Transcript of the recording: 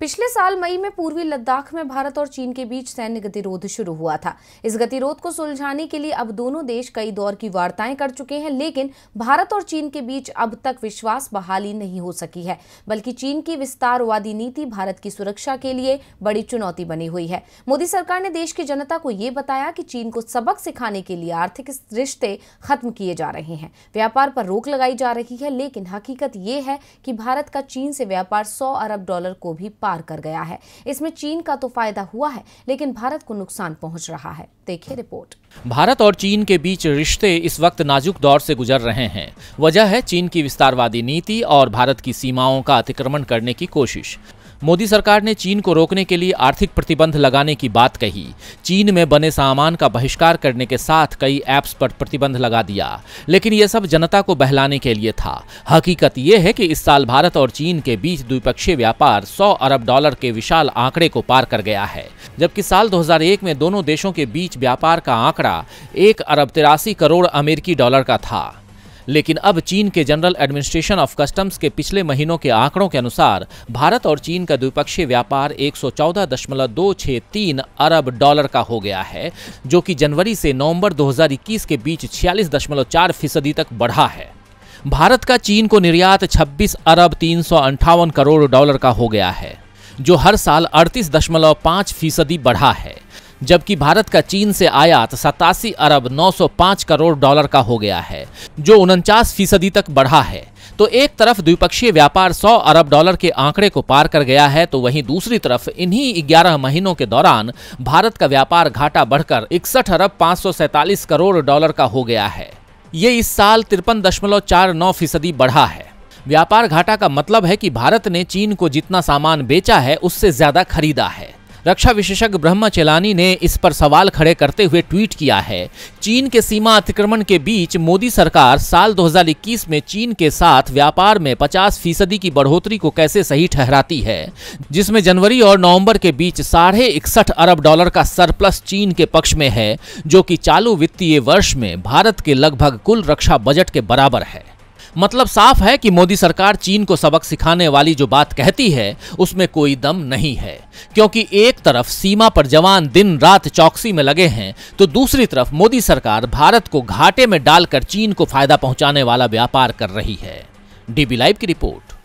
पिछले साल मई में पूर्वी लद्दाख में भारत और चीन के बीच सैन्य गतिरोध शुरू हुआ था। इस गतिरोध को सुलझाने के लिए अब दोनों देश कई दौर की वार्ताएं कर चुके हैं, लेकिन भारत और चीन के बीच अब तक विश्वास बहाली नहीं हो सकी है। बल्कि चीन की विस्तारवादी नीति भारत की सुरक्षा के लिए बड़ी चुनौती बनी हुई है। मोदी सरकार ने देश की जनता को ये बताया कि चीन को सबक सिखाने के लिए आर्थिक रिश्ते खत्म किए जा रहे हैं, व्यापार पर रोक लगाई जा रही है। लेकिन हकीकत ये है कि भारत का चीन से व्यापार $100 अरब को भी पार कर गया है। इसमें चीन का तो फायदा हुआ है, लेकिन भारत को नुकसान पहुंच रहा है। देखिए रिपोर्ट। भारत और चीन के बीच रिश्ते इस वक्त नाजुक दौर से गुजर रहे हैं। वजह है चीन की विस्तारवादी नीति और भारत की सीमाओं का अतिक्रमण करने की कोशिश। मोदी सरकार ने चीन को रोकने के लिए आर्थिक प्रतिबंध लगाने की बात कही। चीन में बने सामान का बहिष्कार करने के साथ कई ऐप्स पर प्रतिबंध लगा दिया, लेकिन यह सब जनता को बहलाने के लिए था। हकीकत यह है कि इस साल भारत और चीन के बीच द्विपक्षीय व्यापार $100 अरब के विशाल आंकड़े को पार कर गया है, जबकि साल 2001 में दोनों देशों के बीच व्यापार का आंकड़ा $1 अरब 83 करोड़ अमेरिकी डॉलर का था। लेकिन अब चीन के जनरल एडमिनिस्ट्रेशन ऑफ कस्टम्स के पिछले महीनों के आंकड़ों के अनुसार भारत और चीन का द्विपक्षीय व्यापार 114.263 अरब डॉलर का हो गया है, जो कि जनवरी से नवंबर 2021 के बीच 46.4% तक बढ़ा है। भारत का चीन को निर्यात 26 अरब 358 करोड़ डॉलर का हो गया है, जो हर साल 38.5% बढ़ा है, जबकि भारत का चीन से आयात 87 अरब 905 करोड़ डॉलर का हो गया है, जो 49% तक बढ़ा है। तो एक तरफ द्विपक्षीय व्यापार $100 अरब के आंकड़े को पार कर गया है, तो वहीं दूसरी तरफ इन्हीं 11 महीनों के दौरान भारत का व्यापार घाटा बढ़कर 61 अरब 547 करोड़ डॉलर का हो गया है। ये इस साल 53.49% बढ़ा है। व्यापार घाटा का मतलब है कि भारत ने चीन को जितना सामान बेचा है उससे ज्यादा खरीदा है। रक्षा विशेषज्ञ ब्रह्मा चेलानी ने इस पर सवाल खड़े करते हुए ट्वीट किया है, चीन के सीमा अतिक्रमण के बीच मोदी सरकार साल 2021 में चीन के साथ व्यापार में 50% की बढ़ोतरी को कैसे सही ठहराती है, जिसमें जनवरी और नवंबर के बीच $61 अरब का सरप्लस चीन के पक्ष में है, जो कि चालू वित्तीय वर्ष में भारत के लगभग कुल रक्षा बजट के बराबर है। मतलब साफ है कि मोदी सरकार चीन को सबक सिखाने वाली जो बात कहती है उसमें कोई दम नहीं है, क्योंकि एक तरफ सीमा पर जवान दिन रात चौकसी में लगे हैं, तो दूसरी तरफ मोदी सरकार भारत को घाटे में डालकर चीन को फायदा पहुंचाने वाला व्यापार कर रही है। डीबी लाइव की रिपोर्ट।